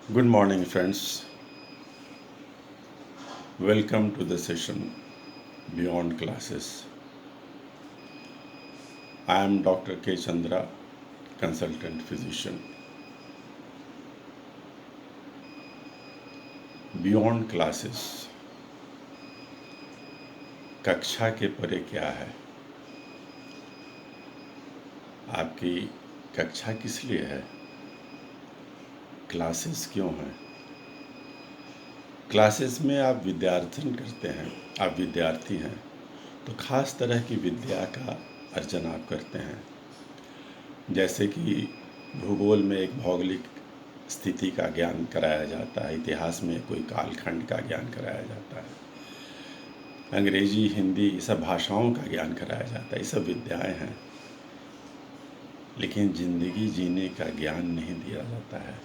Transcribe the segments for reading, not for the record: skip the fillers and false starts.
Good morning, friends. Welcome to the session Beyond Classes. I am Dr. K. Chandra, consultant physician. Beyond Classes कक्षा के परे क्या है? आपकी कक्षा किस लिए है? क्लासेस क्यों हैं? क्लासेस में आप विद्यार्थन करते हैं, आप विद्यार्थी हैं, तो खास तरह की विद्या का अर्जन आप करते हैं। जैसे कि भूगोल में एक भौगोलिक स्थिति का ज्ञान कराया जाता है, इतिहास में कोई कालखंड का ज्ञान कराया जाता है, अंग्रेजी हिंदी ये सब भाषाओं का ज्ञान कराया जाता है, ये सब विद्याएं हैं। लेकिन ज़िंदगी जीने का ज्ञान नहीं दिया जाता है।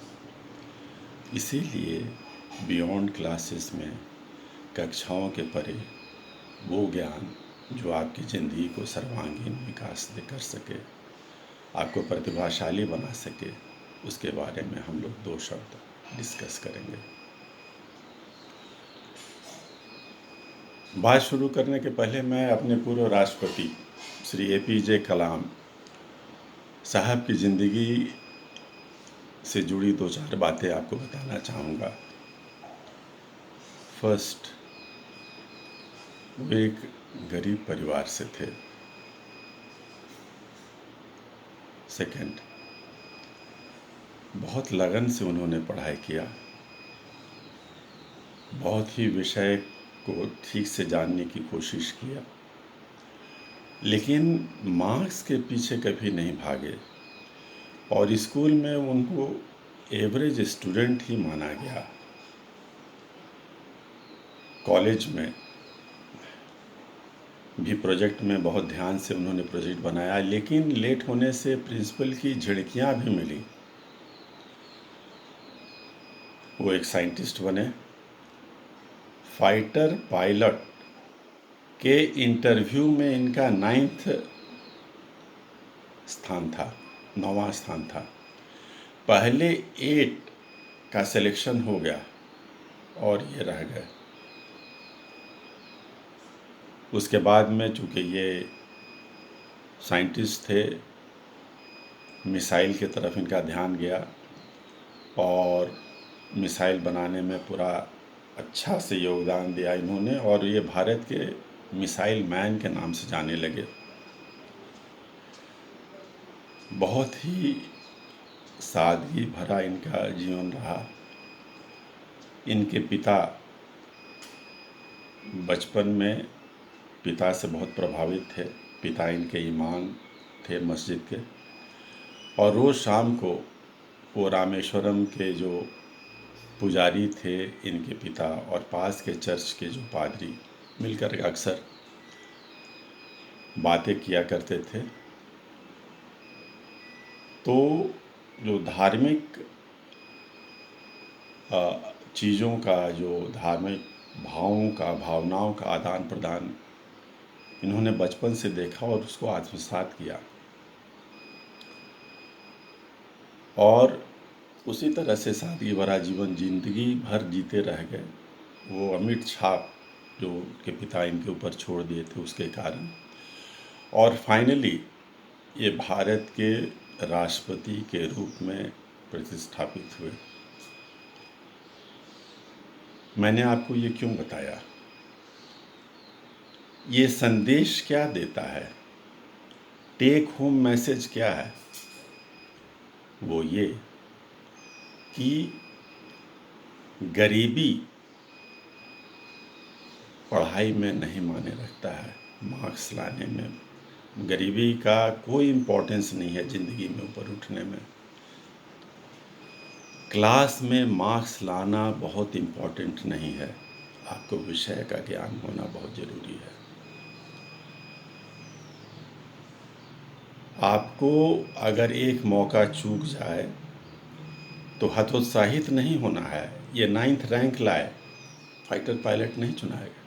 इसीलिए बियॉन्ड क्लासेस में कक्षाओं के परे वो ज्ञान जो आपकी ज़िंदगी को सर्वांगीण विकास कर सके, आपको प्रतिभाशाली बना सके, उसके बारे में हम लोग दो शब्द डिस्कस करेंगे। बात शुरू करने के पहले मैं अपने पूर्व राष्ट्रपति श्री APJ कलाम साहब की ज़िंदगी से जुड़ी दो चार बातें आपको बताना चाहूँगा। फर्स्ट, वो एक गरीब परिवार से थे। सेकंड, बहुत लगन से उन्होंने पढ़ाई किया, बहुत ही विषय को ठीक से जानने की कोशिश किया, लेकिन मार्क्स के पीछे कभी नहीं भागे और स्कूल में उनको एवरेज स्टूडेंट ही माना गया। कॉलेज में भी प्रोजेक्ट में बहुत ध्यान से उन्होंने प्रोजेक्ट बनाया, लेकिन लेट होने से प्रिंसिपल की झिड़कियाँ भी मिली। वो एक साइंटिस्ट बने। फाइटर पायलट के इंटरव्यू में इनका 9वां स्थान था। पहले 8 का सिलेक्शन हो गया और ये रह गए। उसके बाद में चूँकि ये साइंटिस्ट थे, मिसाइल की तरफ इनका ध्यान गया और मिसाइल बनाने में पूरा अच्छा से योगदान दिया इन्होंने और ये भारत के मिसाइल मैन के नाम से जाने लगे। बहुत ही सादगी भरा इनका जीवन रहा। इनके पिता बचपन में पिता से बहुत प्रभावित थे। पिता इनके इमाम थे मस्जिद के और रोज़ शाम को वो रामेश्वरम के जो पुजारी थे इनके पिता और पास के चर्च के जो पादरी मिलकर अक्सर बातें किया करते थे। तो जो धार्मिक चीज़ों का, जो धार्मिक भावनाओं का आदान प्रदान इन्होंने बचपन से देखा और उसको आत्मसात किया और उसी तरह से सादगी भरा जीवन जिंदगी भर जीते रह गए। वो अमिट छाप जो उनके पिता इनके ऊपर छोड़ दिए थे उसके कारण, और फाइनली ये भारत के राष्ट्रपति के रूप में प्रतिस्थापित हुए। मैंने आपको ये क्यों बताया? ये संदेश क्या देता है? टेक होम मैसेज क्या है? वो ये कि गरीबी पढ़ाई में नहीं माने रखता है। मार्क्स लाने में गरीबी का कोई इम्पोर्टेंस नहीं है ज़िंदगी में ऊपर उठने में। क्लास में मार्क्स लाना बहुत इम्पोर्टेंट नहीं है, आपको विषय का ज्ञान होना बहुत ज़रूरी है। आपको अगर एक मौका चूक जाए तो हतोत्साहित नहीं होना है। ये 9th रैंक लाए, फाइटर पायलट नहीं चुनाएगा।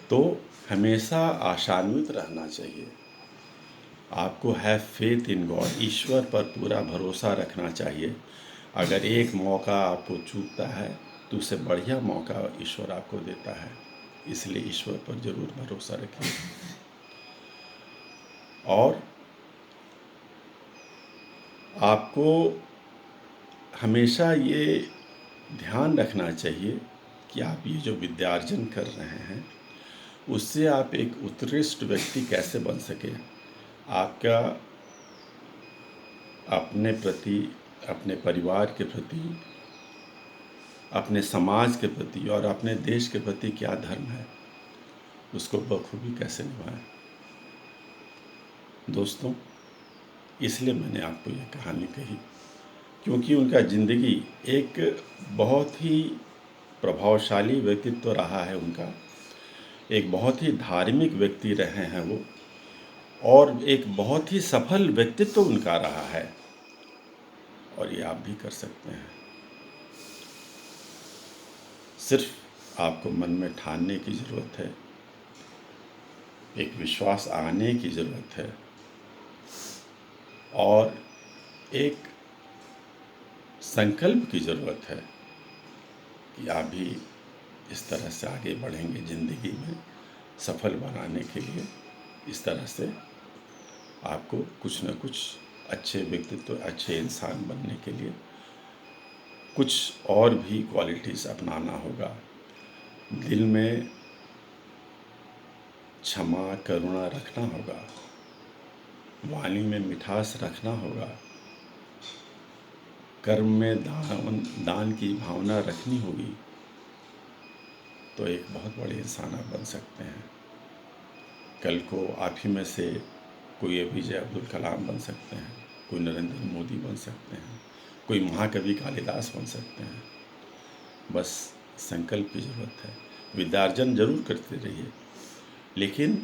तो हमेशा आशान्वित रहना चाहिए। आपको हैव फेथ इन गॉड, ईश्वर पर पूरा भरोसा रखना चाहिए। अगर एक मौका आपको चूकता है तो उससे बढ़िया मौका ईश्वर आपको देता है, इसलिए ईश्वर पर ज़रूर भरोसा रखिए। और आपको हमेशा ये ध्यान रखना चाहिए कि आप ये जो विद्यार्जन कर रहे हैं उससे आप एक उत्कृष्ट व्यक्ति कैसे बन सकें। आपका अपने प्रति, अपने परिवार के प्रति, अपने समाज के प्रति और अपने देश के प्रति क्या धर्म है, उसको बखूबी कैसे निभाएं। दोस्तों, इसलिए मैंने आपको ये कहानी कही क्योंकि उनका ज़िंदगी एक बहुत ही प्रभावशाली व्यक्तित्व रहा है उनका, एक बहुत ही धार्मिक व्यक्ति रहे हैं वो, और एक बहुत ही सफल व्यक्तित्व उनका रहा है, और ये आप भी कर सकते हैं। सिर्फ आपको मन में ठानने की ज़रूरत है, एक विश्वास आने की ज़रूरत है, और एक संकल्प की ज़रूरत है कि आप भी इस तरह से आगे बढ़ेंगे ज़िंदगी में सफल बनाने के लिए। इस तरह से आपको कुछ न कुछ अच्छे व्यक्तित्व, अच्छे इंसान बनने के लिए कुछ और भी क्वालिटीज़ अपनाना होगा। दिल में क्षमा, करुणा रखना होगा, वाणी में मिठास रखना होगा, कर्म में दान की भावना रखनी होगी, तो एक बहुत बड़े इंसान आप बन सकते हैं। कल को आप ही में से कोई एपीजे अब्दुल कलाम बन सकते हैं, कोई नरेंद्र मोदी बन सकते हैं, कोई महाकवि कालिदास बन सकते हैं। बस संकल्प की ज़रूरत है। विद्यार्जन जरूर करते रहिए, लेकिन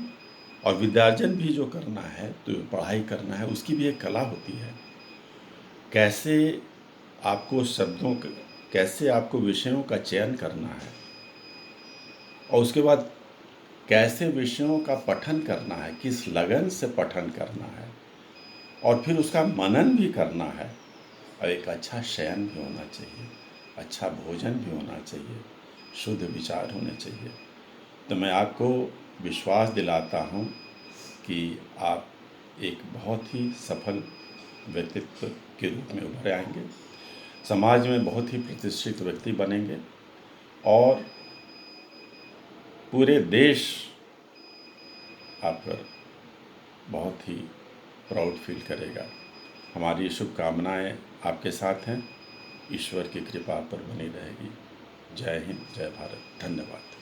और विद्यार्जन भी जो करना है, तो पढ़ाई करना है, उसकी भी एक कला होती है। कैसे आपको कैसे आपको विषयों का चयन करना है, और उसके बाद कैसे विषयों का पठन करना है, किस लगन से पठन करना है, और फिर उसका मनन भी करना है, और एक अच्छा शयन भी होना चाहिए, अच्छा भोजन भी होना चाहिए, शुद्ध विचार होने चाहिए। तो मैं आपको विश्वास दिलाता हूँ कि आप एक बहुत ही सफल व्यक्तित्व के रूप में उभर आएंगे, समाज में बहुत ही प्रतिष्ठित व्यक्ति बनेंगे, और पूरे देश आप पर बहुत ही प्राउड फील करेगा। हमारी शुभकामनाएं आपके साथ हैं। ईश्वर की कृपा पर बनी रहेगी। जय हिंद, जय भारत, धन्यवाद।